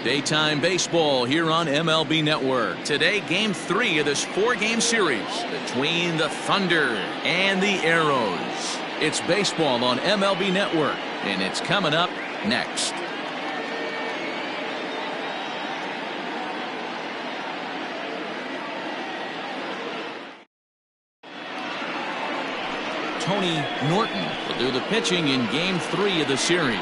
Daytime baseball here on MLB Network. Today, Game 3 of this 4-game series between the Thunder and the Arrows. It's baseball on MLB Network, and it's coming up next. Tony Norton will do the pitching in Game 3 of the series.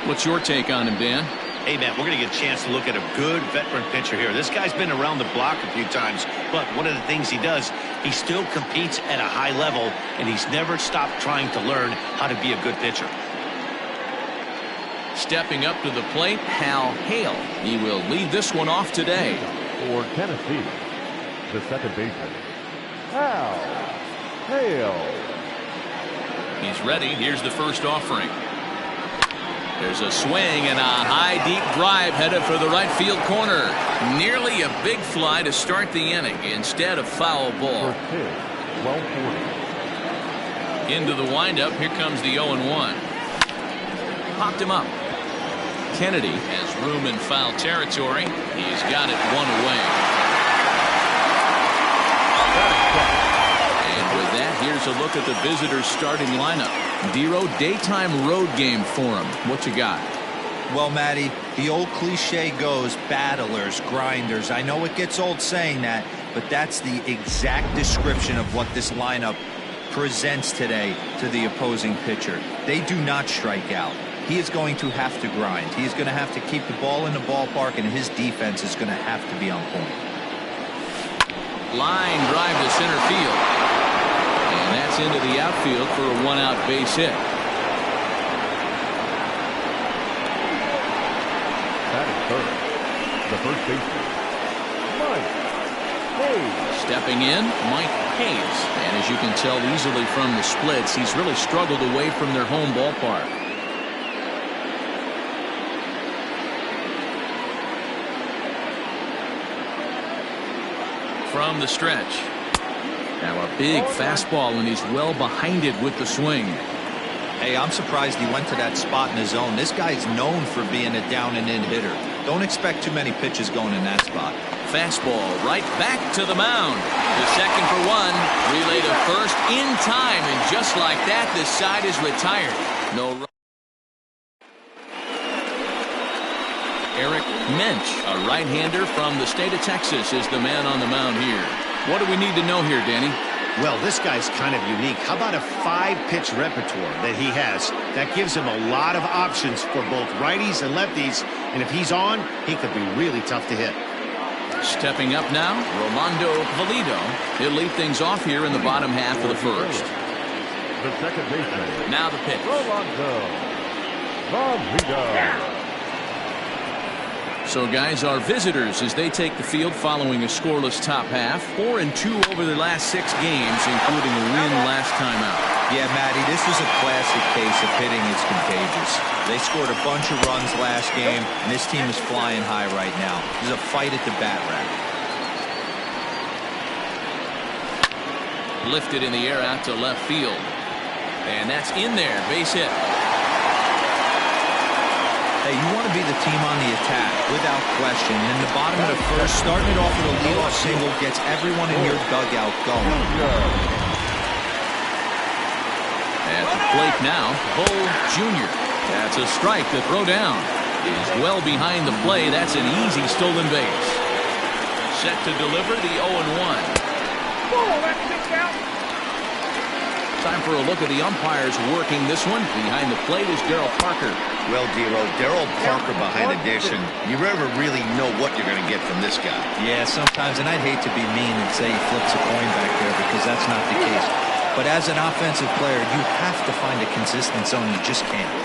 What's your take on him, Dan? Hey, man, we're going to get a chance to look at a good veteran pitcher here. This guy's been around the block a few times, but one of the things he does, he still competes at a high level, and he's never stopped trying to learn how to be a good pitcher. Stepping up to the plate, Hal Hale. He will lead this one off today. For Tennessee, the second baseman, Hal Hale. He's ready. Here's the first offering. There's a swing and a high deep drive headed for the right field corner. Nearly a big fly to start the inning instead of foul ball. Into the windup. Here comes the 0-1. Popped him up. Kennedy has room in foul territory. He's got it one away. And with that, here's a look at the visitors' starting lineup. Dero, daytime road game for him. What you got? Well, Matty, the old cliche goes battlers, grinders. I know it gets old saying that, but that's the exact description of what this lineup presents today to the opposing pitcher. They do not strike out. He is going to have to grind. He is going to have to keep the ball in the ballpark, and his defense is going to have to be on point. Line drive to center field. And that's into the outfield for a one-out base hit. That is third. The first baseman, Mike Hayes. Stepping in, Mike Hayes. And as you can tell easily from the splits, he's really struggled away from their home ballpark. From the stretch. Now a big fastball, and he's well behind it with the swing. Hey, I'm surprised he went to that spot in his zone. This guy's known for being a down-and-in hitter. Don't expect too many pitches going in that spot. Fastball right back to the mound. The second for one. Relay to first in time, and just like that, this side is retired. No run. Eric Mensch, a right-hander from the state of Texas, is the man on the mound here. What do we need to know here, Danny? Well, this guy's kind of unique. How about a 5-pitch repertoire that he has? That gives him a lot of options for both righties and lefties. And if he's on, he could be really tough to hit. Stepping up now, Rolando Valido. He'll lead things off here in the bottom half of the first. The second baseman. Now the pitch. Rolando Valido. So, guys, our visitors, as they take the field following a scoreless top half, 4-2 over their last 6 games, including a win last time out. Yeah, Matty, this is a classic case of hitting is contagious. They scored a bunch of runs last game, and this team is flying high right now. There's a fight at the bat rack. Lifted in the air out to left field. And that's in there, base hit. Hey, you want to be the team on the attack, without question. In the bottom of the first, starting it off with a leadoff single gets everyone in your dugout going. At the plate now, Bo Jr. That's a strike to throw down. He's well behind the play. That's an easy stolen base. Set to deliver the 0-1. Time for a look at the umpires working this one. Behind the plate is Daryl Parker. Well, Dero, Daryl Parker behind a dish, and you never really know what you're going to get from this guy. Yeah, sometimes, and I'd hate to be mean and say he flips a coin back there because that's not the case. But as an offensive player, you have to find a consistent zone. You just can't.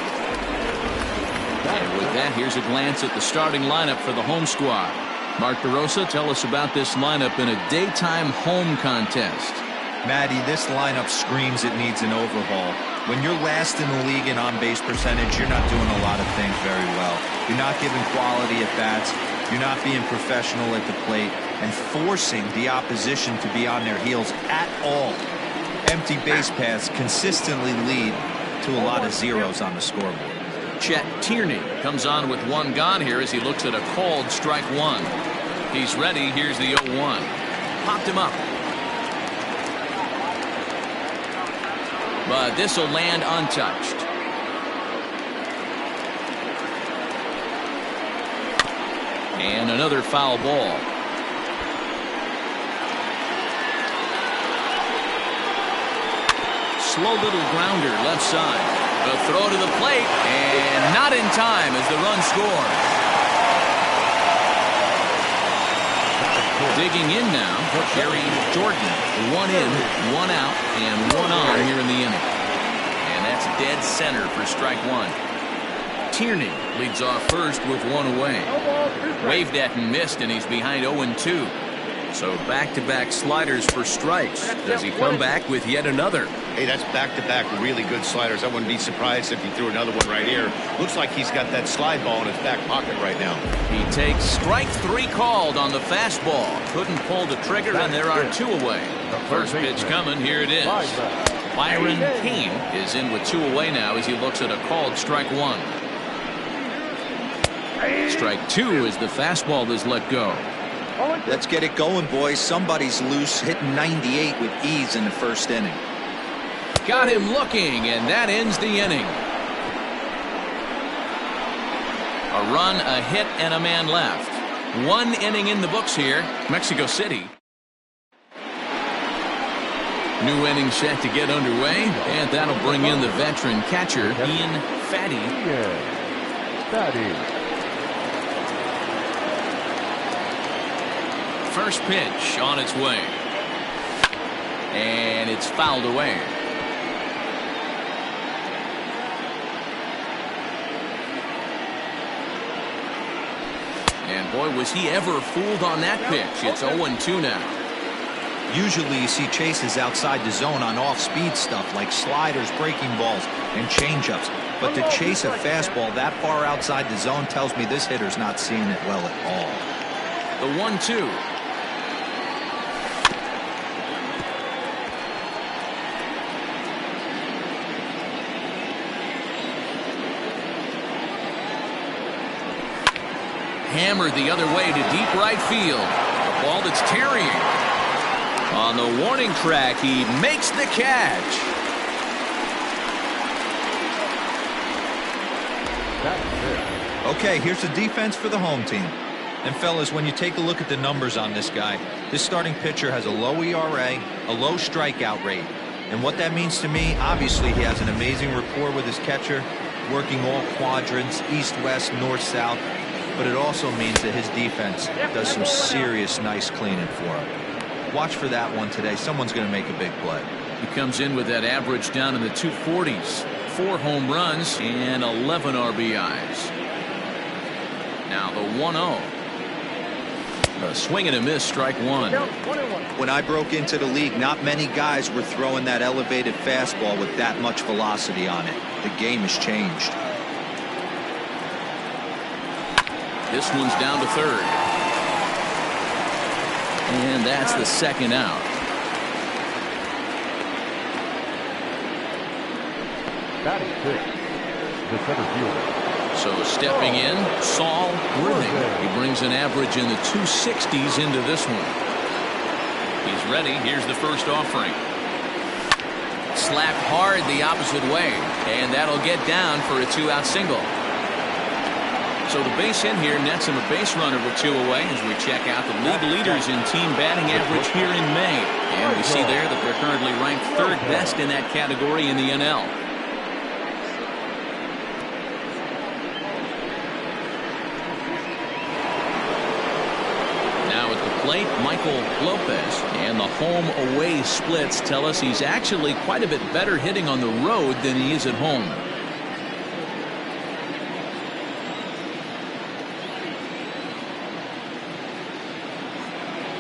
And with that, here's a glance at the starting lineup for the home squad. Mark DeRosa, tell us about this lineup in a daytime home contest. Matty, this lineup screams it needs an overhaul. When you're last in the league in on-base percentage, you're not doing a lot of things very well. You're not giving quality at bats. You're not being professional at the plate and forcing the opposition to be on their heels at all. Empty base paths consistently lead to a lot of zeros on the scoreboard. Chet Tierney comes on with one gone here as he looks at a called strike one. He's ready. Here's the 0-1. Popped him up. But this will land untouched. And another foul ball. Slow little grounder left side. The throw to the plate, and not in time as the run scores. Digging in now, Gary Jordan. One in, one out, and one on here in the inning. And that's dead center for strike one. Tierney leads off first with one away. Waved at and missed, and he's behind 0-2. So back-to-back sliders for strikes. Does he come back with yet another? Hey, that's back-to-back really good sliders. I wouldn't be surprised if he threw another one right here. Looks like he's got that slide ball in his back pocket right now. He takes strike three called on the fastball. Couldn't pull the trigger, and there are two away. First pitch coming. Here it is. Byron Kane is in with two away now as he looks at a called strike one. Strike two as the fastball is let go. Let's get it going, boys. Somebody's loose, hitting 98 with ease in the first inning. Got him looking, and that ends the inning. A run, a hit, and a man left. One inning in the books here. Mexico City. New inning set to get underway, and that'll bring in the veteran catcher, Ian Fatty. First pitch on its way. And it's fouled away. And boy, was he ever fooled on that pitch. It's 0-2 now. Usually you see chases outside the zone on off-speed stuff like sliders, breaking balls, and changeups. But to chase a fastball that far outside the zone tells me this hitter's not seeing it well at all. The 1-2. Hammered the other way to deep right field. A ball that's tarrying. On the warning track, he makes the catch. Okay, here's the defense for the home team. And fellas, when you take a look at the numbers on this guy, this starting pitcher has a low ERA, a low strikeout rate. And what that means to me, obviously he has an amazing rapport with his catcher, working all quadrants, east, west, north, south. But it also means that his defense does some serious nice cleaning for him. Watch for that one today. Someone's going to make a big play. He comes in with that average down in the 240s. 4 home runs and 11 RBIs. Now the 1-0. A swing and a miss, strike one. When I broke into the league, not many guys were throwing that elevated fastball with that much velocity on it. The game has changed. This one's down to third. And that's the second out. Batting sixth, the center fielder. So stepping in, Saul Worthing. He brings an average in the 260s into this one. He's ready. Here's the first offering. Slapped hard the opposite way. And that'll get down for a 2-out single. So the base hit here nets him a base runner with 2 away as we check out the league leaders in team batting average here in May. And we see there that they're currently ranked 3rd best in that category in the NL. Now at the plate, Michael Lopez. And the home-away splits tell us he's actually quite a bit better hitting on the road than he is at home.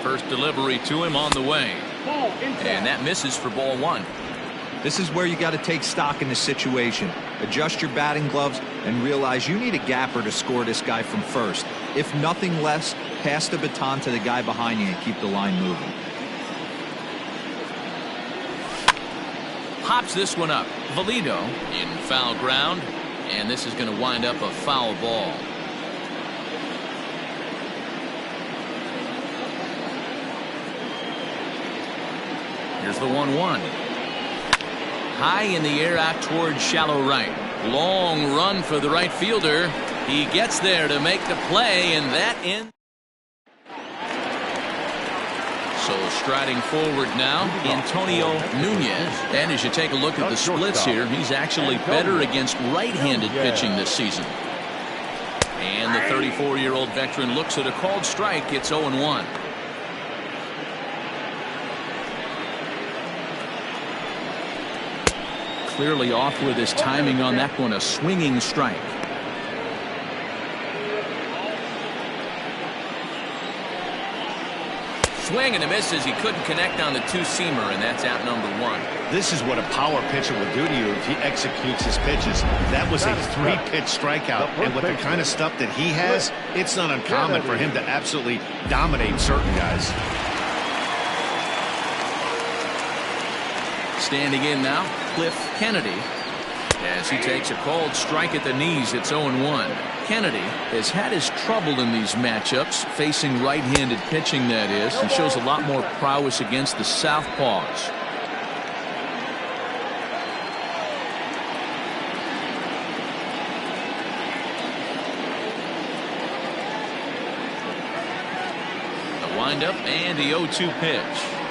First delivery to him on the way. And that misses for ball one. This is where you got to take stock in the situation. Adjust your batting gloves and realize you need a gapper to score this guy from first. If nothing less, pass the baton to the guy behind you and keep the line moving. Pops this one up. Valido in foul ground. And this is going to wind up a foul ball. Here's the 1-1. High in the air out towards shallow right. Long run for the right fielder. He gets there to make the play, and that ends. So striding forward now, Antonio Nunez. And as you take a look at the splits here, he's actually better against right-handed pitching this season. And the 34-year-old veteran looks at a called strike. It's 0-1. Clearly off with his timing on that one, a swinging strike. Swing and a miss as he couldn't connect on the two-seamer, and that's out number 1. This is what a power pitcher will do to you if he executes his pitches. That was a 3-pitch strikeout, and with the kind of stuff that he has, it's not uncommon for him to absolutely dominate certain guys. Standing in now, Cliff Kennedy. As he takes a called strike at the knees, it's 0-1. Kennedy has had his trouble in these matchups, facing right-handed pitching, that is, and shows a lot more prowess against the southpaws. The windup and the 0-2 pitch.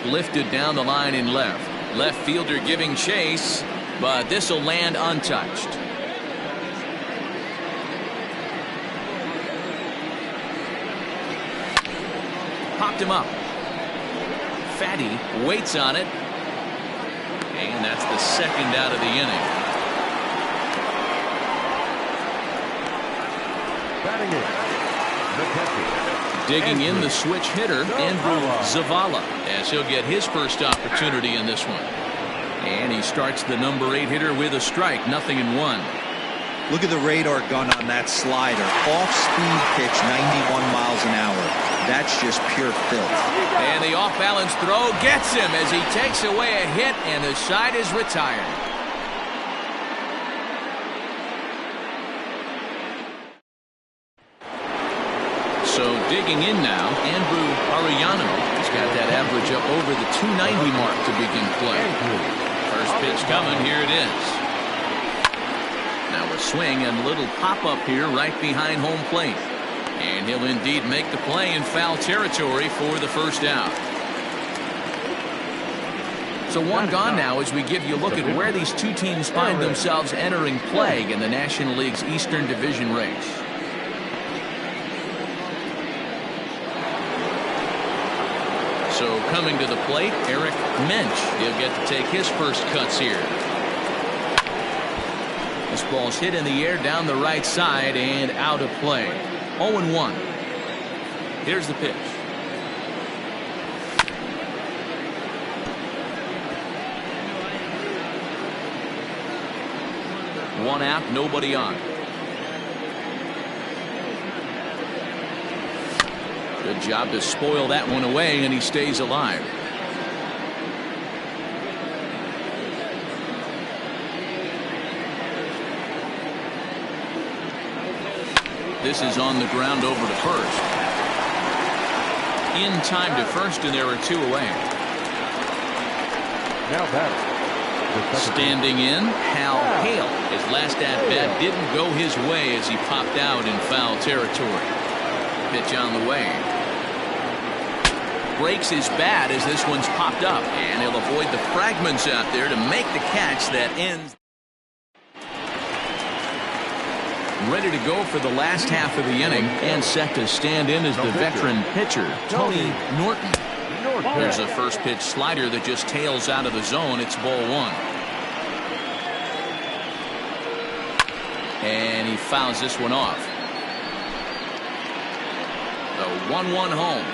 Lifted down the line in left. Left fielder giving chase, but this will land untouched. Popped him up. Fatty waits on it. And that's the second out of the inning. Batting in, the catcher. Digging in the switch hitter, Andrew Zavala, as he'll get his first opportunity in this one. And he starts the number 8 hitter with a strike, 0-1. Look at the radar gun on that slider. Off-speed pitch, 91 miles an hour. That's just pure filth. And the off-balance throw gets him as he takes away a hit, and the side is retired. So digging in now, Andrew Arellano. He's got that average up over the 290 mark to begin play. First pitch coming, here it is. Now a swing and a little pop-up here right behind home plate. And he'll indeed make the play in foul territory for the first out. So one gone now as we give you a look at where these two teams find themselves entering play in the National League's Eastern Division race. So coming to the plate, Eric Mensch. He'll get to take his first cuts here. This ball's hit in the air down the right side and out of play. 0-1. Here's the pitch. One out, nobody on. Good job to spoil that one away, and he stays alive. This is on the ground over to first. In time to first, and there are 2 away. Now batting. Standing in, Hal Hale. His last at-bat didn't go his way as he popped out in foul territory. Pitch on the way. Breaks his bat as this one's popped up, and he'll avoid the fragments out there to make the catch that ends. Ready to go for the last half of the inning, and set to stand in as the veteran pitcher, Tony Norton. There's a first pitch slider that just tails out of the zone. It's ball 1. And he fouls this one off. The 1-1 home.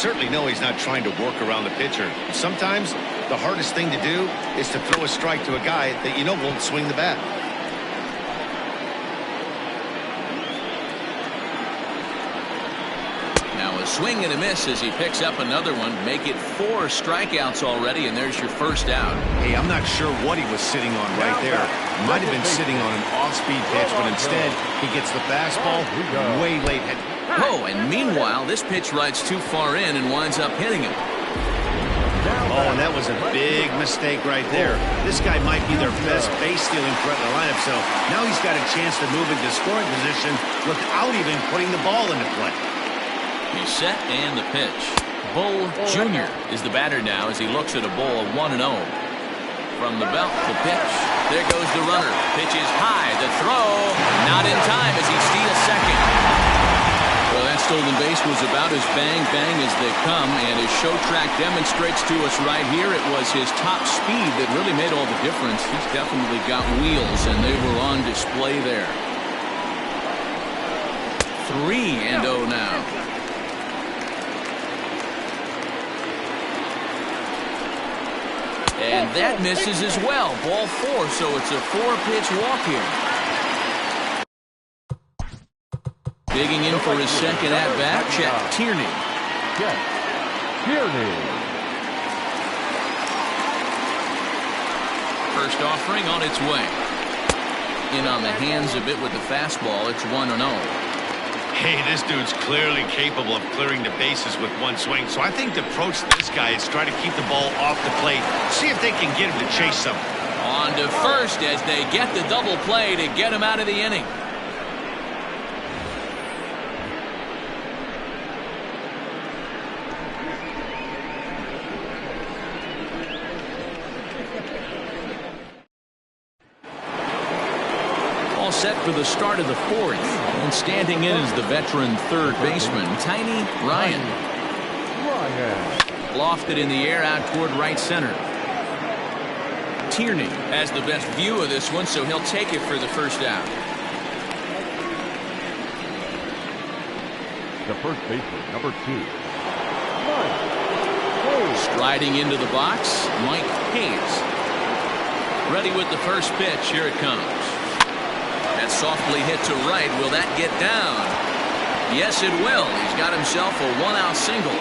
certainly know he's not trying to work around the pitcher. Sometimes the hardest thing to do is to throw a strike to a guy that you know won't swing the bat. Now a swing and a miss as he picks up another one. Make it 4 strikeouts already, and there's your first out. Hey, I'm not sure what he was sitting on right there. Might have been sitting on an off-speed pitch, but instead he gets the fastball way late. Oh, and meanwhile, this pitch rides too far in and winds up hitting him. Oh, and that was a big mistake right there. This guy might be their best base-stealing threat in the lineup, so now he's got a chance to move into scoring position without even putting the ball into play. He's set and the pitch. Bull Jr. is the batter now as he looks at a ball of 1-0. From the belt, the pitch. There goes the runner. Pitch is high. The throw. Not in time as he steals second. Well, that stolen base was about as bang-bang as they come, and as Show Track demonstrates to us right here, it was his top speed that really made all the difference. He's definitely got wheels, and they were on display there. 3-0 now. And that misses as well. Ball 4, so it's a 4-pitch walk here. Digging in for his second at-bat, Chet Tierney. First offering on its way. In on the hands a bit with the fastball. It's 1-0. Hey, this dude's clearly capable of clearing the bases with one swing. So I think the approach to this guy is try to keep the ball off the plate. See if they can get him to chase something. On to first as they get the double play to get him out of the inning. All set for the start of the 4th. And standing in is the veteran third baseman, Tiny Ryan. Lofted in the air out toward right center. Tierney has the best view of this one, so he'll take it for the first out. The first baseman, number 2. Striding into the box, Mike Hayes. Ready with the first pitch. Here it comes. That's softly hit to right. Will that get down? Yes, it will. He's got himself a 1-out single.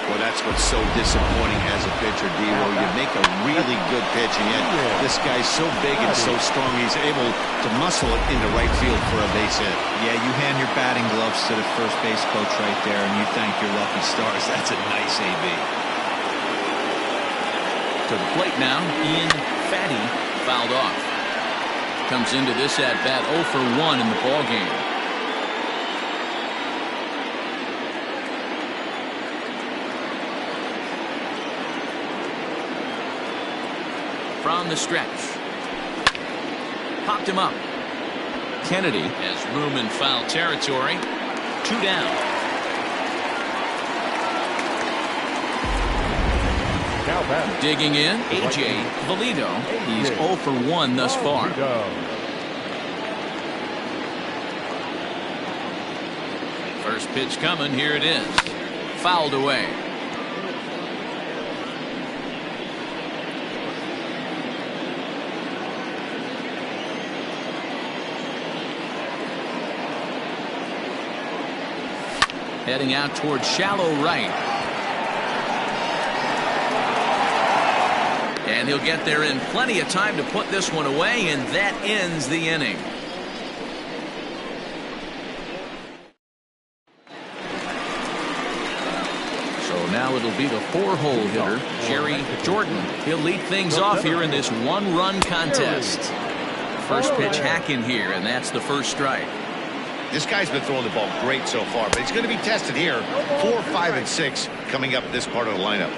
Well, that's what's so disappointing as a pitcher, D-Wo. You make a really good pitch, and yet this guy's so big and so strong, he's able to muscle it into right field for a base hit. Yeah, you hand your batting gloves to the first base coach right there, and you thank your lucky stars. That's a nice AB. To the plate now, Ian Fatty fouled off. Comes into this at-bat 0 for 1 in the ballgame. From the stretch. Popped him up. Kennedy has room in foul territory. 2 down. Digging in, A.J. Valido. He's 0 for 1 thus far. First pitch coming. Here it is. Fouled away. Heading out towards shallow right. And he'll get there in plenty of time to put this one away, and that ends the inning. So now it'll be the 4-hole hitter, Jerry Jordan. He'll lead things off here in this 1-run contest. First pitch hack in here, and that's the first strike. This guy's been throwing the ball great so far, but he's going to be tested here. 4, 5, and 6 coming up this part of the lineup.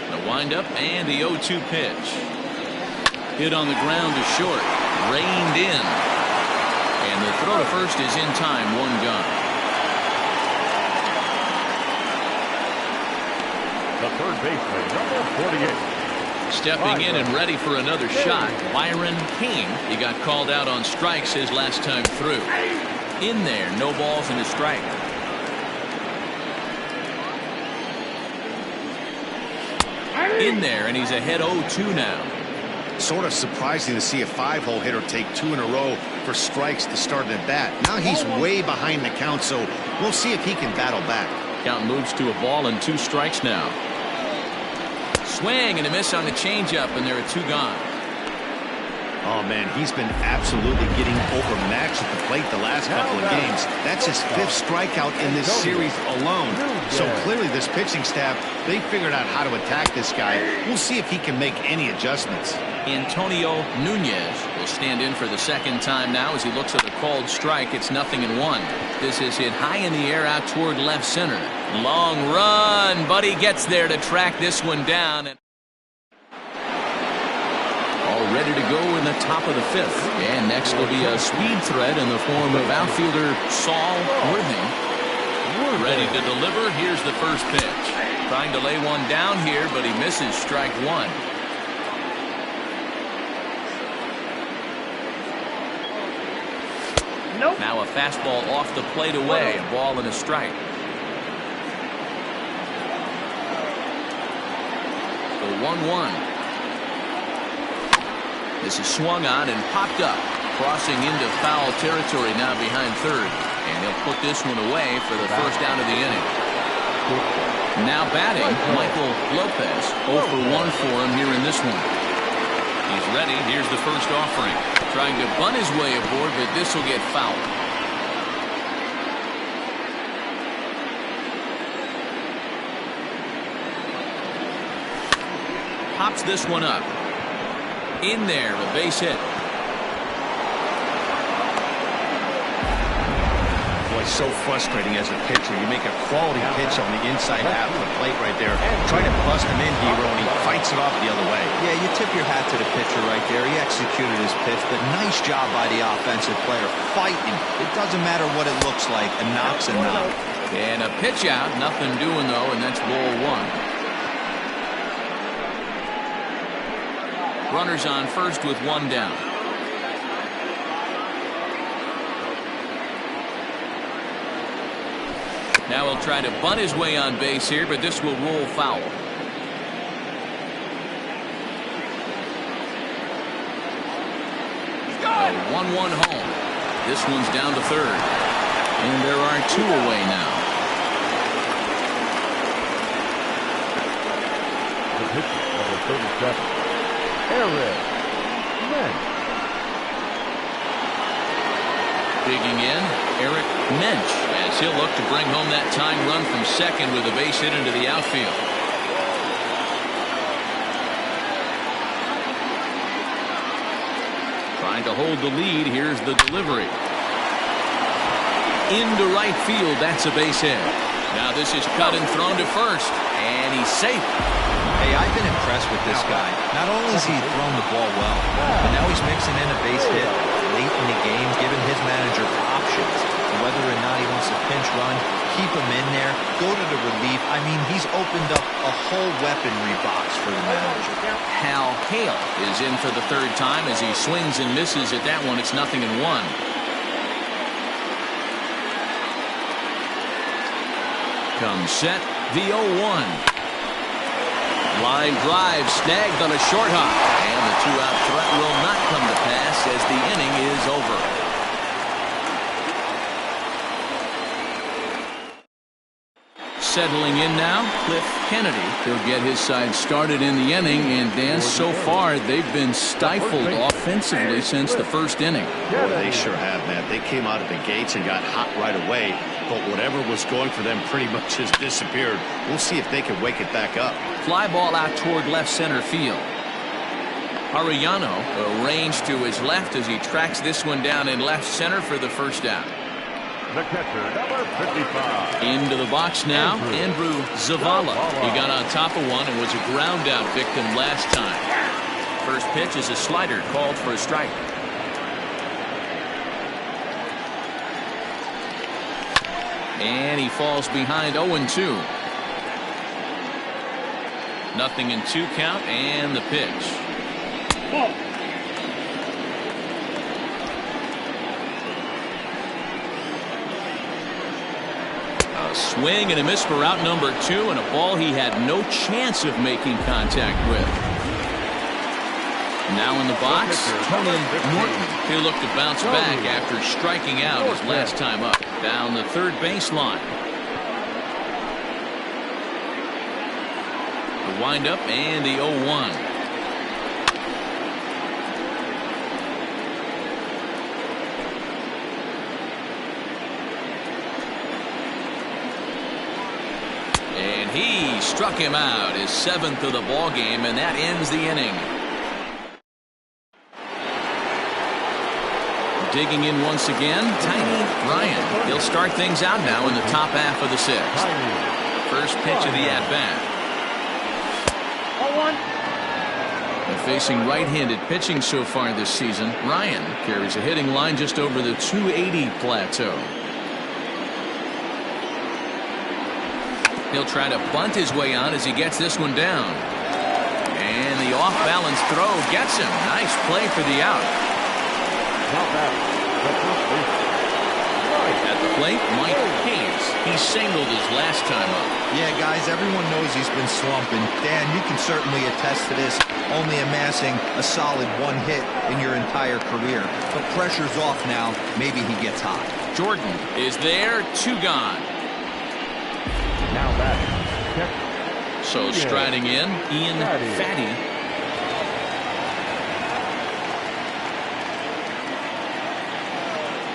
The windup and the 0-2 pitch. Hit on the ground to short. Reined in. And the throw to first is in time. 1 gone. The third baseman, number 48. Stepping in and ready for another shot, Byron Kane. He got called out on strikes his last time through. In there, no balls and a strike. In there, and he's ahead 0-2 now. Sort of surprising to see a 5-hole hitter take 2 in a row for strikes to start an at bat. Now he's way behind the count, so we'll see if he can battle back. Count moves to a ball and 2 strikes now. Swing and a miss on the changeup, and there are 2 gone. Oh, man, he's been absolutely getting overmatched at the plate the last couple of games. That's his 5th strikeout in this series alone. So clearly this pitching staff, they figured out how to attack this guy. We'll see if he can make any adjustments. Antonio Nunez will stand in for the 2nd time now as he looks at a called strike. It's 0-1. This is hit high in the air out toward left center. Long run, but he gets there to track this one down. All ready to go in the top of the 5th. And next will be a speed threat in the form of outfielder Saul Worthing. Ready to deliver. Here's the first pitch. Trying to lay one down here, but he misses strike 1. Nope. Now a fastball off the plate away. A ball and a strike. The 1-1. This is swung on and popped up. Crossing into foul territory now behind third. And he'll put this one away for the first out of the inning. Now batting, Michael Lopez. 0 for 1 for him here in this one. He's ready. Here's the first offering. Trying to bunt his way aboard, but this will get fouled. Pops this one up. In there, a base hit. Boy, so frustrating as a pitcher. You make a quality pitch on the inside half of the plate right there. Try to bust him in, Hero, and he fights it off the other way. Yeah, you tip your hat to the pitcher right there. He executed his pitch, but nice job by the offensive player fighting. It doesn't matter what it looks like. A knock's a knock. And a pitch out. Nothing doing, though, and that's ball 1. Runners on first with 1 down. Now he'll try to bunt his way on base here, but this will roll foul. A 1-1 home. This one's down to third. And there are 2 away now. The pitcher, number 37. Eric Mensch. Digging in, Eric Mensch, as he'll look to bring home that tying run from second with a base hit into the outfield. Trying to hold the lead. Here's the delivery. Into right field. That's a base hit. Now this is cut and thrown to first. And he's safe. Hey, I've been impressed with this guy. Not only has he thrown the ball well, but now he's mixing in a base hit late in the game, giving his manager options. Whether or not he wants to pinch run, keep him in there, go to the relief. I mean, he's opened up a whole weaponry box for the manager. Hal Hale is in for the 3rd time as he swings and misses at that one. It's 0-1. Comes set, the 0-1. Line drive snagged on a short hop. And the 2-out threat will not come to pass as the inning is over. Settling in now, Cliff Kennedy. He'll get his side started in the inning. And Dan, so far they've been stifled offensively since the 1st inning. Boy, they sure have, Matt. They came out of the gates and got hot right away. But whatever was going for them pretty much has disappeared. We'll see if they can wake it back up. Fly ball out toward left center field. Arellano arranged to his left as he tracks this one down in left center for the first out. The catcher, number 55. Into the box now, Andrew Zavala. He got on top of one and was a ground out victim last time. First pitch is a slider called for a strike. And he falls behind 0-2. 0-2 count and the pitch. A swing and a miss for out number 2, and a ball he had no chance of making contact with. Now in the box, Tony Norton. He'll look to bounce back after striking out his last time up. Down the third baseline. The windup and the 0-1. And he struck him out, his 7th of the ball game, and that ends the inning. Digging in once again, Tiny Ryan. He'll start things out now in the top half of the 6th. First pitch of the at-bat. And facing right-handed pitching so far this season, Ryan carries a hitting line just over the 280 plateau. He'll try to bunt his way on as he gets this one down. And the off-balance throw gets him. Nice play for the out. At the plate, Mike Hayes. He singled his last time up. Yeah, guys, everyone knows he's been slumping. Dan, you can certainly attest to this, only amassing a solid 1 hit in your entire career. But pressure's off now. Maybe he gets hot. Jordan is there, 2 gone. Now batting. So striding in, Ian Fatty.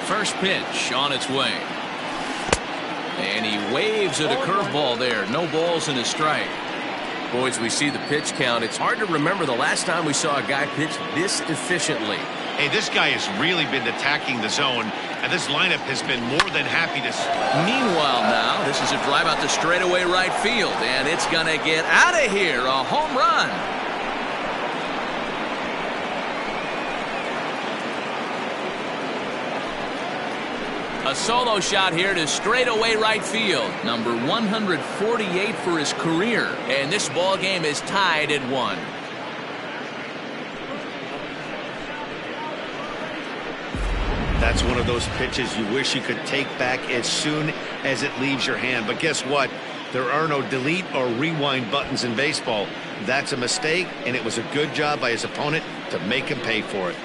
First pitch on its way. And he waves at a curveball there. No balls and a strike. Boys, we see the pitch count. It's hard to remember the last time we saw a guy pitch this efficiently. Hey, this guy has really been attacking the zone, and this lineup has been more than happy to. Meanwhile now, this is a drive out to straightaway right field, and it's going to get out of here. A home run. A solo shot here to straightaway right field. Number 148 for his career, and this ball game is tied at 1. That's one of those pitches you wish you could take back as soon as it leaves your hand. But guess what? There are no delete or rewind buttons in baseball. That's a mistake, and it was a good job by his opponent to make him pay for it.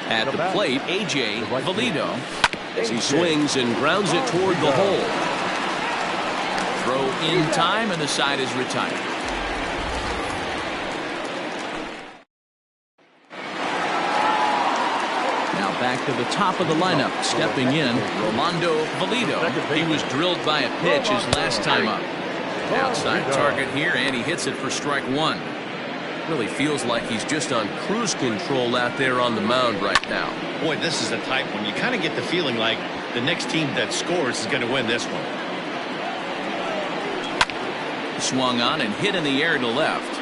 At the plate, A.J. Valido, as he swings and grounds it toward the hole. Throw in time, and the side is retired. Now back to the top of the lineup. Stepping in, Rolando Valido. He was drilled by a pitch his last time up. Outside target here, and he hits it for strike 1. Really feels like he's just on cruise control out there on the mound right now. Boy, this is a tight one. You kind of get the feeling like the next team that scores is going to win this one. Swung on and hit in the air to left.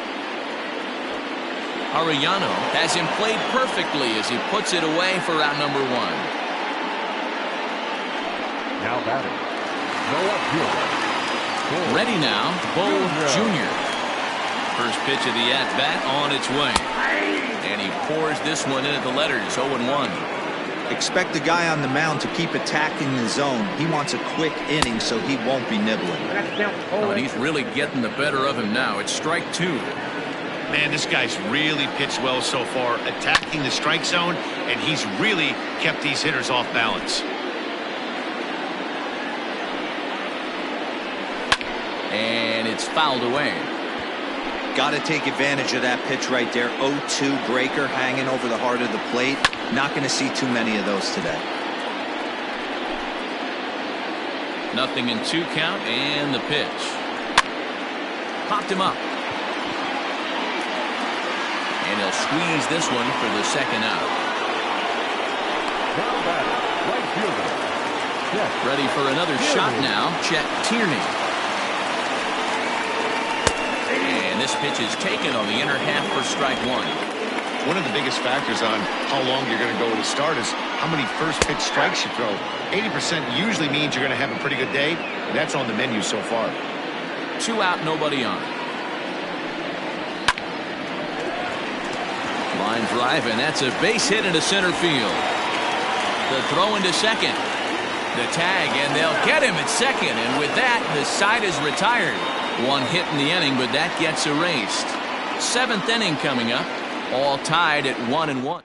Arellano has him played perfectly as he puts it away for out number 1. Now batting. Noah Fielder. Ready now, Bo Jr. First pitch of the at-bat on its way. And he pours this one in at the letters, 0-1. Expect the guy on the mound to keep attacking the zone. He wants a quick inning so he won't be nibbling. Oh, and he's really getting the better of him now. It's strike 2. Man, this guy's really pitched well so far, attacking the strike zone, and he's really kept these hitters off balance. And it's fouled away. Got to take advantage of that pitch right there. 0-2 breaker hanging over the heart of the plate. Not going to see too many of those today. Nothing in 2 count, and the pitch. Popped him up. And he'll squeeze this one for the second out. Now batting. Right fielder. Ready for another shot now, Chet Tierney. And this pitch is taken on the inner half for strike 1. One of the biggest factors on how long you're going to go with a start is how many first pitch strikes you throw. 80% usually means you're going to have a pretty good day, and that's on the menu so far. 2 out, nobody on. Line drive, and that's a base hit into center field. The throw into second. The tag, and they'll get him at second. And with that, the side is retired. One hit in the inning, but that gets erased. Seventh inning coming up. All tied at 1-1.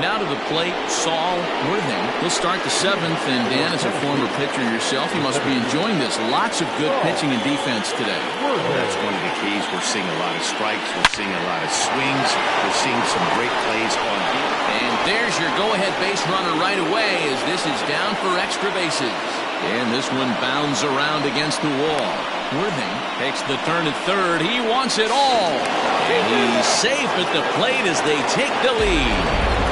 Now to the plate, Saul Worthing. He'll start the seventh, and Dan, as a former pitcher yourself, you must be enjoying this. Lots of good pitching and defense today. That's one of the keys. We're seeing a lot of strikes. We're seeing a lot of swings. We're seeing some great plays on deep. And there's your go-ahead base runner right away, as this is down for extra bases. And this one bounds around against the wall. Worthing takes the turn at third. He wants it all. And he's safe at the plate as they take the lead.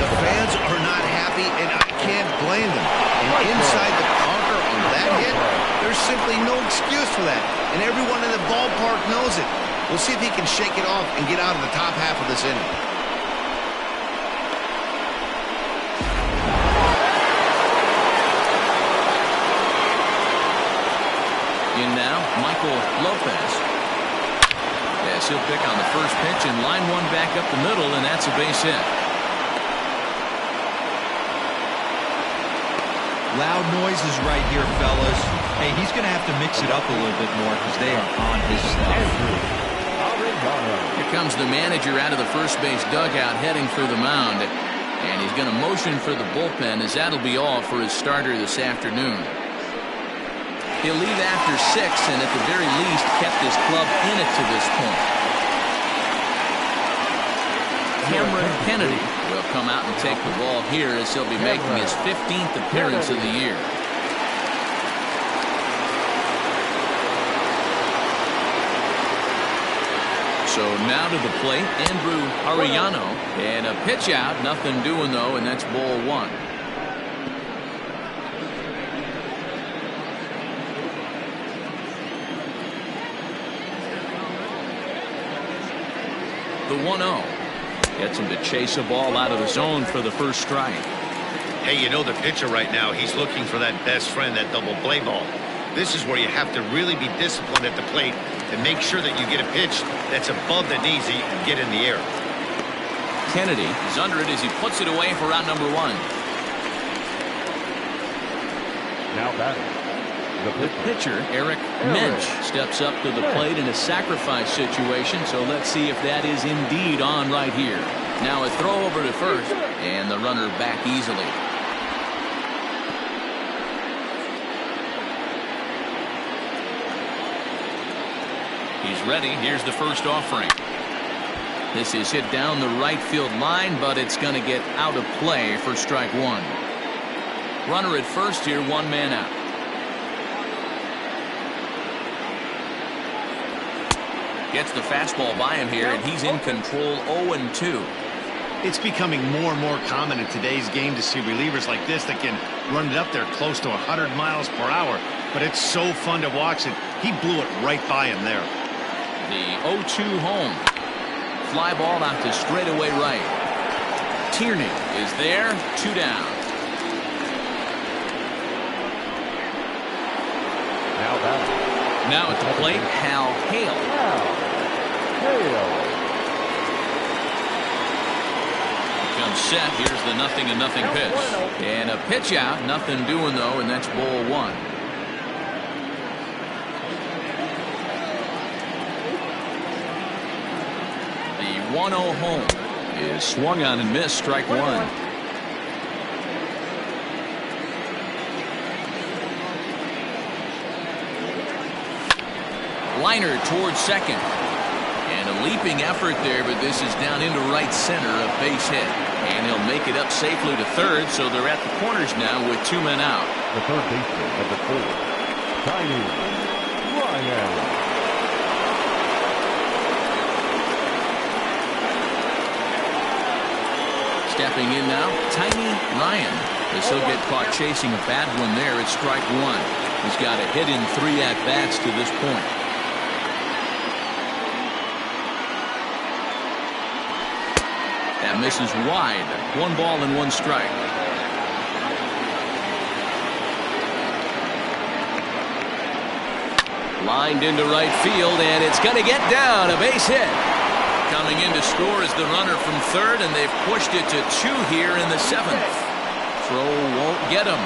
The fans are not happy, and I can't blame them. And inside the bunker on that hit, there's simply no excuse for that. And everyone in the ballpark knows it. We'll see if he can shake it off and get out of the top half of this inning. In now, Michael Lopez. Yes, he'll pick on the first pitch and line one back up the middle, and that's a base hit. Loud noises right here, fellas. Hey, he's going to have to mix it up a little bit more because they are on his stuff. Here comes the manager out of the first base dugout heading for the mound. And he's going to motion for the bullpen, as that'll be all for his starter this afternoon. He'll leave after 6 and at the very least kept his club in it to this point. Cameron Kennedy will come out and take the ball here, as he'll be making his 15th appearance of the year. So now to the plate, Andrew Arellano, and a pitch out, nothing doing though, and that's ball one. The 1-0 gets him to chase a ball out of the zone for the first strike. Hey, you know the pitcher right now, he's looking for that best friend, that double play ball. This is where you have to really be disciplined at the plate and make sure that you get a pitch that's above the knees that you can get in the air. Kennedy is under it as he puts it away for out number 1. Now batting. The pitcher, Eric Minch, steps up to the plate in a sacrifice situation, so let's see if that is indeed on right here. Now a throw over to first, and the runner back easily. He's ready. Here's the first offering. This is hit down the right field line, but it's going to get out of play for strike one. Runner at first here, one man out. Gets the fastball by him here, and he's in control 0-2. It's becoming more and more common in today's game to see relievers like this that can run it up there close to 100 miles per hour. But it's so fun to watch it. He blew it right by him there. The 0-2 home. Fly ball out to straightaway right. Tierney is there, 2 down. Now at the plate, Hal Hale. Comes set. Here's the 0-0 pitch. And a pitch out. Nothing doing though, and that's ball one. The 1-0 home is swung on and missed, strike one. Liner towards second. And a leaping effort there, but this is down into right center, a base hit. And he'll make it up safely to third, so they're at the corners now with 2 men out. The third baseman of the fourth, Tiny Ryan. Stepping in now, Tiny Ryan. As he'll get caught chasing a bad one there at strike one. He's got a hit in 3 at-bats to this point. That misses wide. 1 ball and 1 strike. Lined into right field, and it's going to get down. A base hit. Coming in to score is the runner from third, and they've pushed it to 2 here in the 7th. Throw won't get him.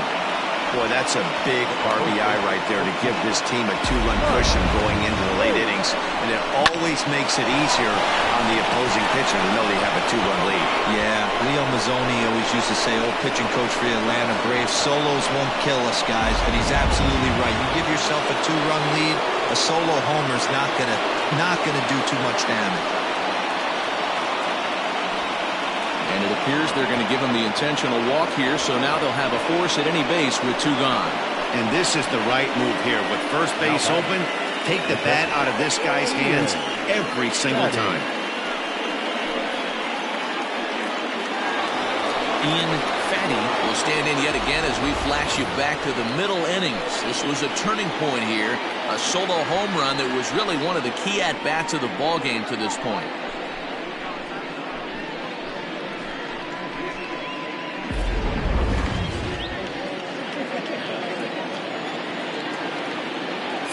Boy, that's a big RBI right there to give this team a 2-run cushion going into the late innings. And it always makes it easier on the opposing pitcher to know they have a 2-run lead. Yeah, Leo Mazzoni always used to say, old pitching coach for the Atlanta Braves, solos won't kill us, guys. And he's absolutely right. You give yourself a 2-run lead, a solo homer's not gonna do too much damage. And it appears they're going to give him the intentional walk here, so now they'll have a force at any base with 2 gone. And this is the right move here. With first base open, take the bat out of this guy's hands every single time. Ian Fatty will stand in yet again as we flash you back to the middle innings. This was a turning point here, a solo home run that was really one of the key at-bats of the ballgame to this point.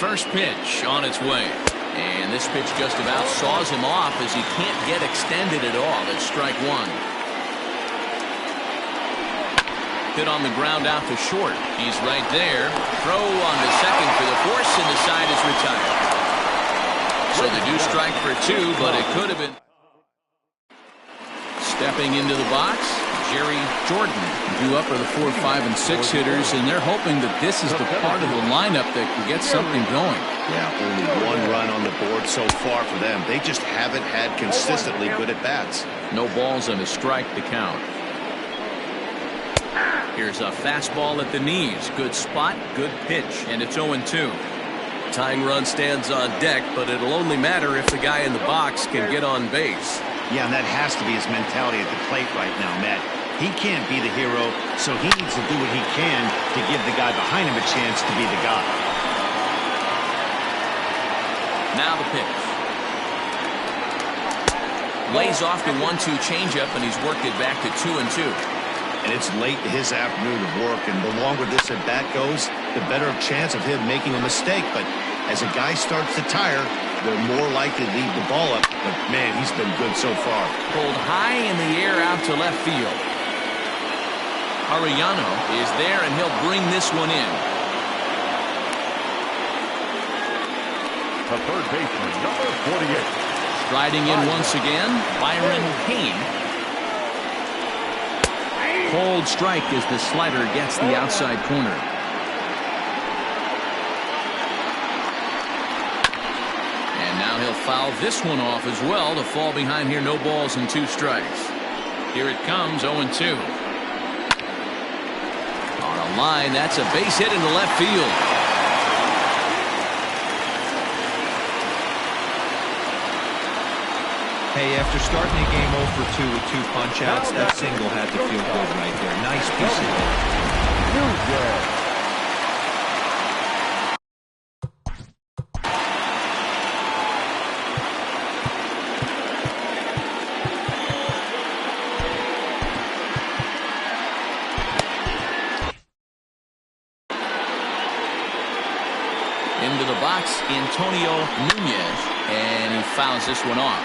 First pitch on its way. And this pitch just about saws him off as he can't get extended at all. It's strike 1. Hit on the ground out to short. He's right there. Throw on to second for the force, and the side is retired. So they do strike for 2, but it could have been. Stepping into the box, Jerry Jordan. Due up are the 4, 5, and 6 hitters, and they're hoping that this is the part of the lineup that can get something going. Yeah, only 1 run on the board so far for them. They just haven't had consistently good at-bats. No balls and a strike to count. Here's a fastball at the knees. Good spot, good pitch, and it's 0-2. Tying run stands on deck, but it'll only matter if the guy in the box can get on base. Yeah, and that has to be his mentality at the plate right now, Matt. He can't be the hero, so he needs to do what he can to give the guy behind him a chance to be the guy. Now the pitch. Lays off the 1-2 changeup, and he's worked it back to 2-2. And it's late in his afternoon of work, and the longer this at-bat goes, the better chance of him making a mistake. But as a guy starts to tire, they're more likely to leave the ball up. But, man, he's been good so far. Pulled high in the air out to left field. Arellano is there, and he'll bring this one in. The third baseman, number 48. Striding in once again, Byron Payne. Cold strike as the slider gets the outside corner. And now he'll foul this one off as well to fall behind here. No balls and 2 strikes. Here it comes, 0-2. On a line, that's a base hit into left field. Hey, after starting the game 0 for 2 with 2 punch-outs, that single had to feel good right there. Nice piece of hit. Into the box, Antonio Nunez, and he fouls this one off.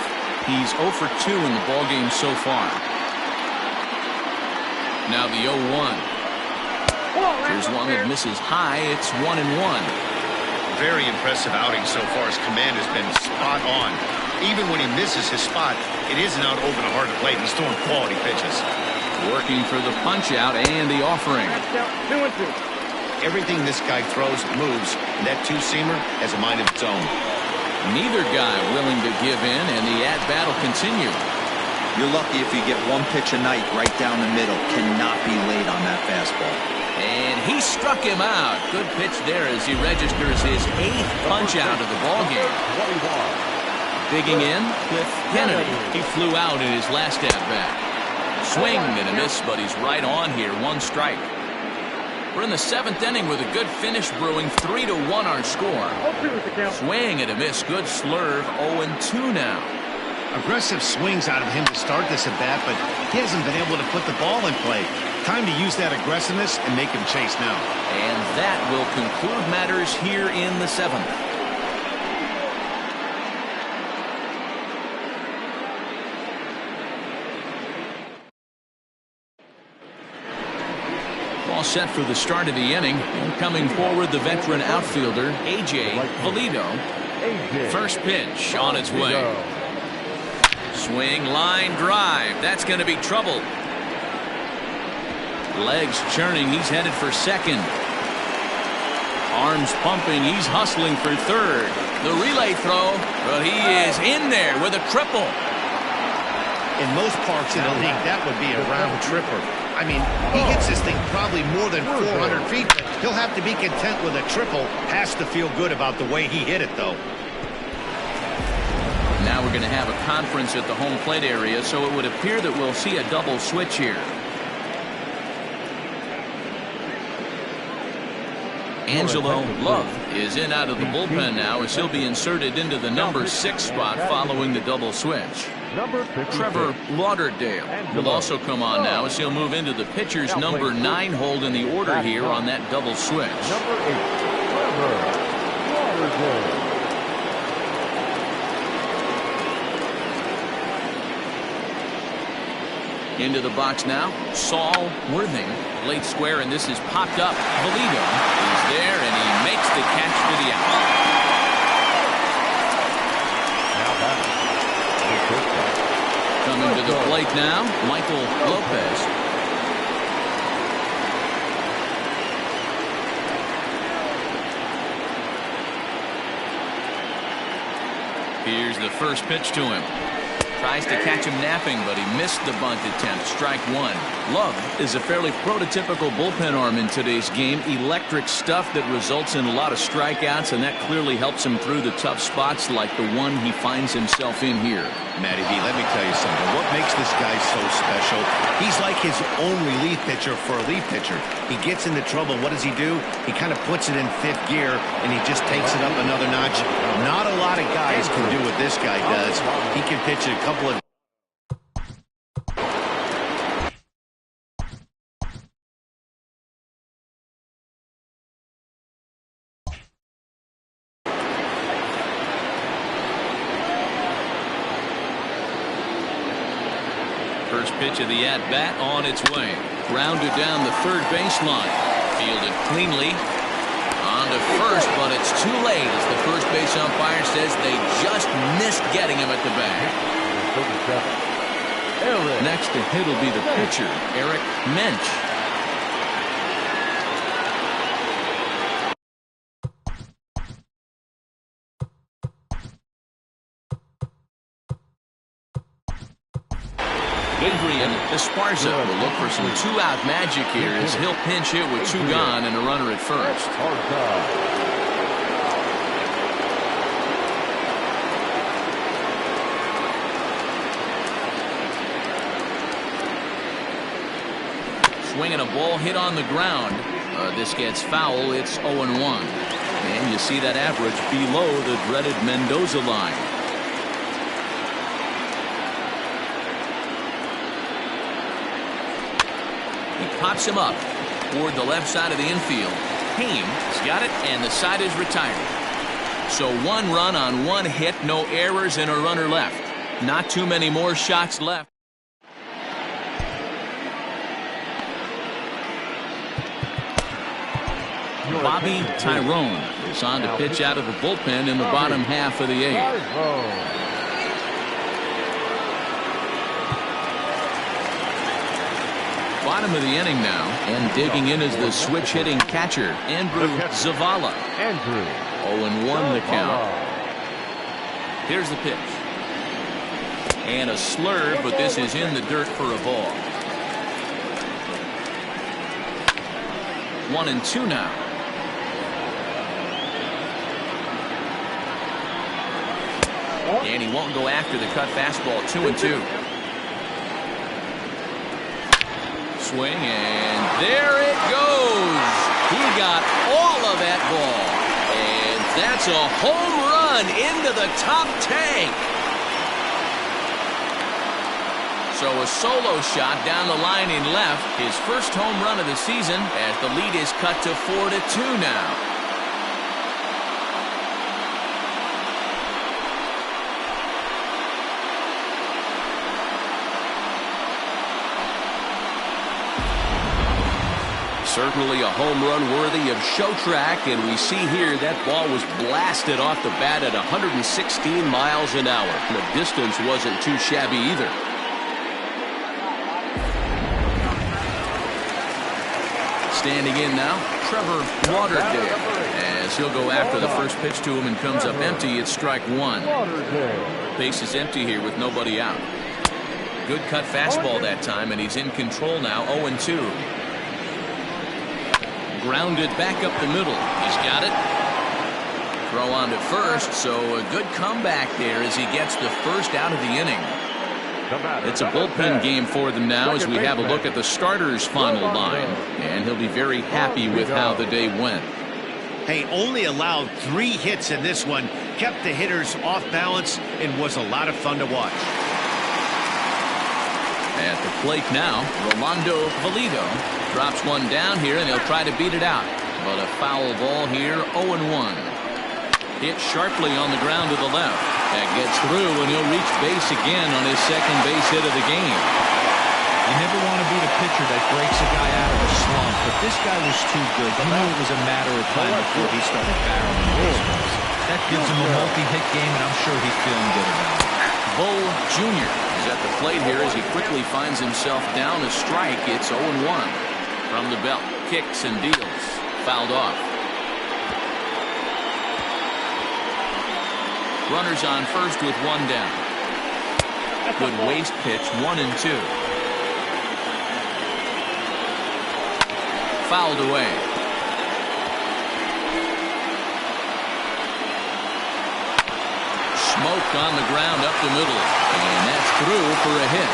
He's 0 for 2 in the ballgame so far. Now the 0-1. Here's one that misses high. It's 1-1. Very impressive outing so far. His command has been spot on. Even when he misses his spot, it isn't out over the hard plate. He's throwing quality pitches. Working for the punch out and the offering. Everything this guy throws moves, and that 2-seamer has a mind of its own. Neither guy willing to give in, and the at-bat will continue. You're lucky if you get 1 pitch a night right down the middle. Cannot be late on that fastball. And he struck him out. Good pitch there as he registers his 8th punch out of the ballgame. Digging in, Cliff Kennedy. He flew out in his last at-bat. Swing and a miss, but he's right on here. 1 strike. We're in the 7th inning with a good finish brewing. 3-1 our score. Swing and a miss. Good slurve. 0-2 now. Aggressive swings out of him to start this at bat, but he hasn't been able to put the ball in play. Time to use that aggressiveness and make him chase now. And that will conclude matters here in the 7th. set for the start of the inning. And coming forward, the veteran outfielder, A.J. Valido. First pitch on its way. Swing, line, drive. That's going to be trouble. Legs churning. He's headed for second. Arms pumping. He's hustling for third. The relay throw, but he is in there with a triple. In most parks in the league, that would be a round tripper. I mean, he hits this thing probably more than 400 feet, but he'll have to be content with a triple. Has to feel good about the way he hit it, though. Now we're going to have a conference at the home plate area, so it would appear that we'll see a double switch here. Angelo Love is in out of the bullpen now as he'll be inserted into the number 6 spot following the double switch. Trevor Lauderdale will also come on now as he'll move into the pitcher's number 9 hold in the order here on that double switch. Number 8, Trevor Lauderdale. Into the box now, Saul Worthing. Late square, and this is popped up. Valido is there, and he makes the catch for the out. Coming to the plate now, Michael Lopez. Here's the first pitch to him. Tries to catch him napping, but he missed the bunt attempt. Strike one. Love is a fairly prototypical bullpen arm in today's game. Electric stuff that results in a lot of strikeouts, and that clearly helps him through the tough spots like the one he finds himself in here. Matty V, let me tell you something. What makes this guy so special? He's like his own relief pitcher for a relief pitcher. He gets into trouble. What does he do? He kind of puts it in 5th gear, and he just takes it up another notch. Not a lot of guys can do what this guy does. He can pitch it a couple of First pitch of the at-bat on its way. Grounded down the third baseline. Fielded cleanly. On to first, but it's too late as the first base umpire says they just missed getting him at the bag. Next to hit will be the pitcher, Eric Mensch. Adrian Esparza will look for some 2-out magic here as he'll pinch hit with 2 gone and a runner at first. Swinging a ball hit on the ground. This gets foul. It's 0-1. And you see that average below the dreaded Mendoza line. Pops him up toward the left side of the infield. Haim's got it, and the side is retired. So 1 run on 1 hit, no errors, and a runner left. Not too many more shots left. Bobby Tyrone is on to pitch out of the bullpen in the bottom half of the 8th. Bottom of the inning now, and digging in is the switch hitting catcher, Andrew Zavala. 0-1 the count. Here's the pitch. And a slurve, but this is in the dirt for a ball. 1-2 now. And he won't go after the cut fastball. 2-2. Swing, and there it goes. He got all of that ball, and that's a home run into the top tank. So a solo shot down the line in left, his first home run of the season, as the lead is cut to 4-2 now. Certainly a home run worthy of show track, and we see here that ball was blasted off the bat at 116 miles an hour. The distance wasn't too shabby either. Standing in now, Trevor Lauderdale, as he'll go after the first pitch to him and comes up empty. It's strike one. Base is empty here with nobody out. Good cut fastball that time, and he's in control now, 0-2. Grounded back up the middle. He's got it. Throw on to first, so a good comeback there as he gets the first out of the inning. It's a bullpen game for them now as we have a look at the starters' final line, and he'll be very happy with how the day went. Hey, only allowed 3 hits in this one, kept the hitters off balance, and was a lot of fun to watch. At the plate now, Rolando Valido drops one down here, and he'll try to beat it out. But a foul ball here, 0-1. Hit sharply on the ground to the left. That gets through, and he'll reach base again on his second base hit of the game. You never want to be the pitcher that breaks a guy out of a slump, but this guy was too good. He knew it was a matter of time before he started barreling baseballs. That gives him a multi-hit game, and I'm sure he's feeling good about it. Bull Jr. is at the plate here as he quickly finds himself down a strike. It's 0-1. From the belt, kicks and deals. Fouled off. Runners on first with one down. Good waste pitch, 1-2. Fouled away. Smoke on the ground up the middle, and that's through for a hit.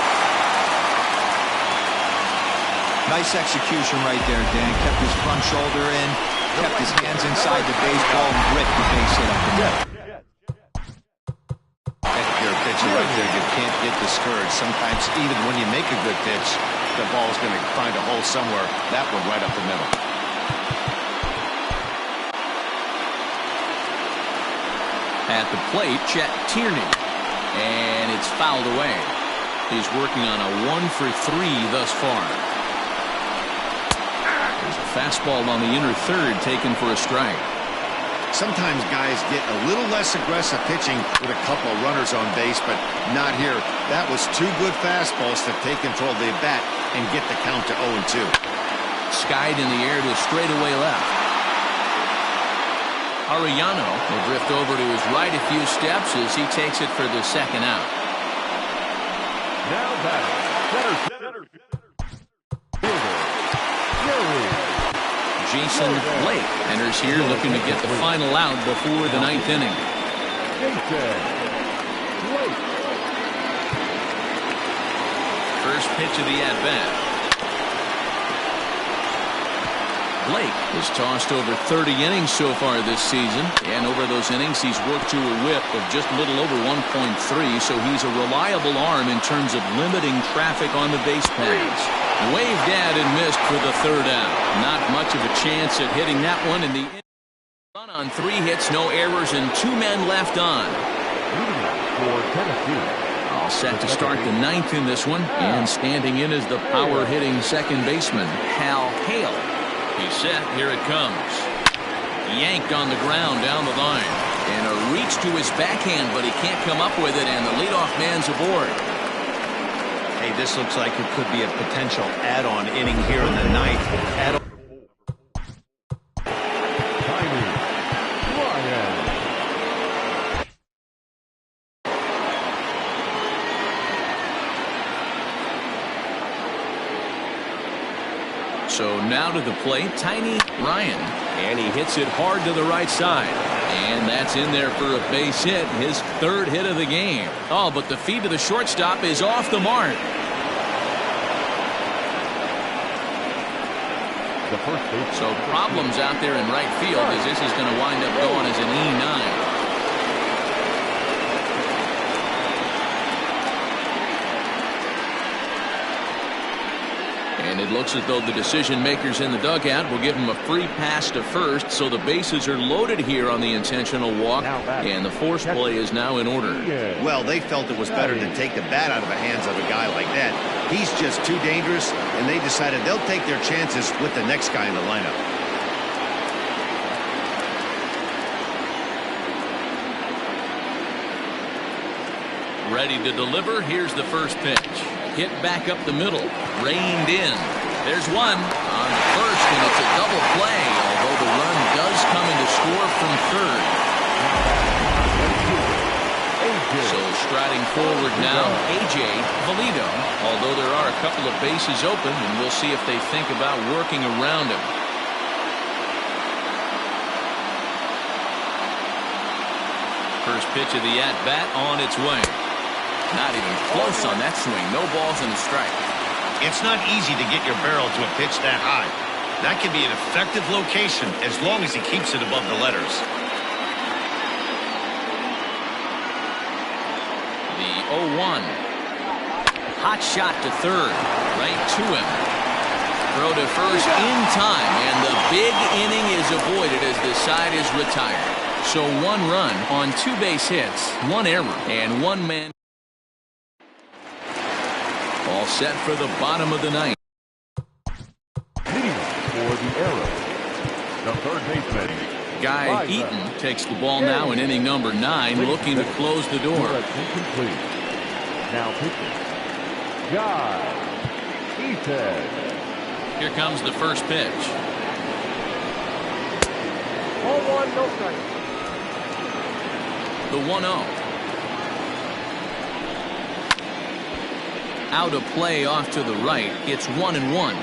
Nice execution right there, Dan. Kept his front shoulder in, kept his hands inside the baseball, and ripped the base hit up the middle. If you're a pitcher right there, you can't get discouraged. Sometimes even when you make a good pitch, the ball's going to find a hole somewhere. That one right up the middle. At the plate, Chet Tierney, and it's fouled away. He's working on a 1-for-3 thus far. There's a fastball on the inner third taken for a strike. Sometimes guys get a little less aggressive pitching with a couple of runners on base, but not here. That was 2 good fastballs to take control of the bat and get the count to 0-2. Skied in the air to a straightaway left. Arellano will drift over to his right a few steps as he takes it for the second out. Now batting, Jason Blake enters here looking to get the final out before the 9th inning. First pitch of the at-bat. Blake has tossed over 30 innings so far this season, and over those innings he's worked to a whip of just a little over 1.3, so he's a reliable arm in terms of limiting traffic on the base paths. Waved at and missed for the third out. Not much of a chance at hitting that one in the run on 3 hits, no errors, and 2 men left on. All set to start the 9th in this one, and standing in is the power-hitting second baseman, Hal Hale. He's set. Here it comes. Yanked on the ground down the line. And a reach to his backhand, but he can't come up with it, and the leadoff man's aboard. Hey, this looks like it could be a potential add-on inning here in the 9th. So now to the plate, Tiny Ryan, and he hits it hard to the right side. And that's in there for a base hit, his 3rd hit of the game. Oh, but the feed to the shortstop is off the mark. So problems out there in right field as this is going to wind up going as an E9. And it looks as though the decision makers in the dugout will give him a free pass to first, so the bases are loaded here on the intentional walk, and the force play is now in order. Well, they felt it was better to take the bat out of the hands of a guy like that. He's just too dangerous, and they decided they'll take their chances with the next guy in the lineup. Ready to deliver. Here's the first pitch. Hit back up the middle. Reined in. There's one on the first, and it's a double play, although the run does come in to score from third. So striding forward now, A.J. Valido, although there are a couple of bases open, and we'll see if they think about working around him. First pitch of the at-bat on its way. Not even close on that swing. No balls and a strike. It's not easy to get your barrel to a pitch that high. That can be an effective location as long as he keeps it above the letters. The 0-1. Hot shot to third. Right to him. Throw to first in time, and the big inning is avoided as the side is retired. So 1 run on 2 base hits, 1 error, and 1 man. All set for the bottom of the ninth. Hitting for the Arrows, the third baseman, Guy Eaton takes the ball now in inning number 9, looking to close the door. Incomplete. Now pitching, Guy Eaton. Here comes the first pitch. 0-1, no strike. The 1-0. Out of play off to the right. It's 1-1.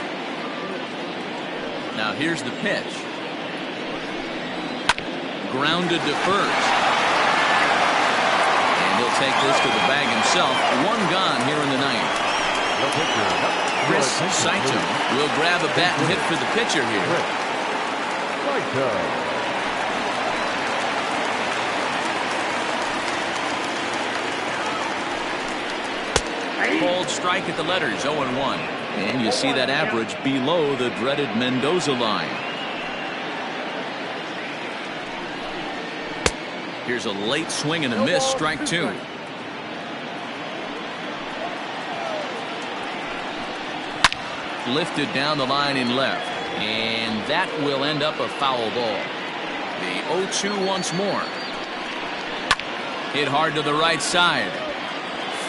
Now here's the pitch. Grounded to first. And he'll take this to the bag himself. 1 gone here in the ninth. Chris Saito will grab a bat and hit for the pitcher here. Saito. Called strike at the letters, 0-1. And you see that average below the dreaded Mendoza line. Here's a late swing and a miss, strike 2. Lifted down the line in left. And that will end up a foul ball. The 0-2 once more. Hit hard to the right side.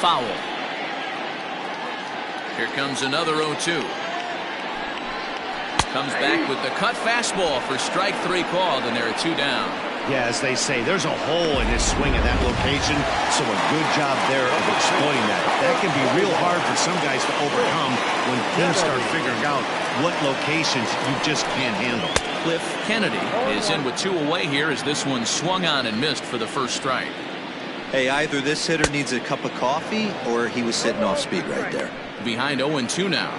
Foul. Here comes another 0-2. Comes back with the cut fastball for strike 3 called, and there are 2 down. Yeah, as they say, there's a hole in his swing at that location, so a good job there of exploiting that. That can be real hard for some guys to overcome when teams start figuring out what locations you just can't handle. Cliff Kennedy is in with 2 away here as this one swung on and missed for the first strike. Hey, either this hitter needs a cup of coffee or he was sitting off speed right there. Behind 0-2 now.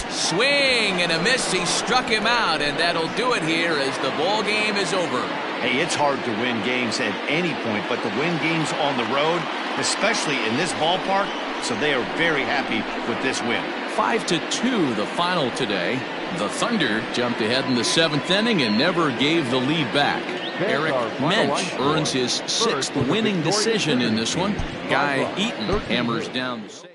Swing and a miss. He struck him out, and that'll do it here as the ball game is over. Hey, it's hard to win games at any point, but to win games on the road, especially in this ballpark, so they are very happy with this win. 5-2 the final today. The Thunder jumped ahead in the 7th inning and never gave the lead back. Eric Mensch earns his 6th winning decision in this one. Guy Eaton hammers down the save.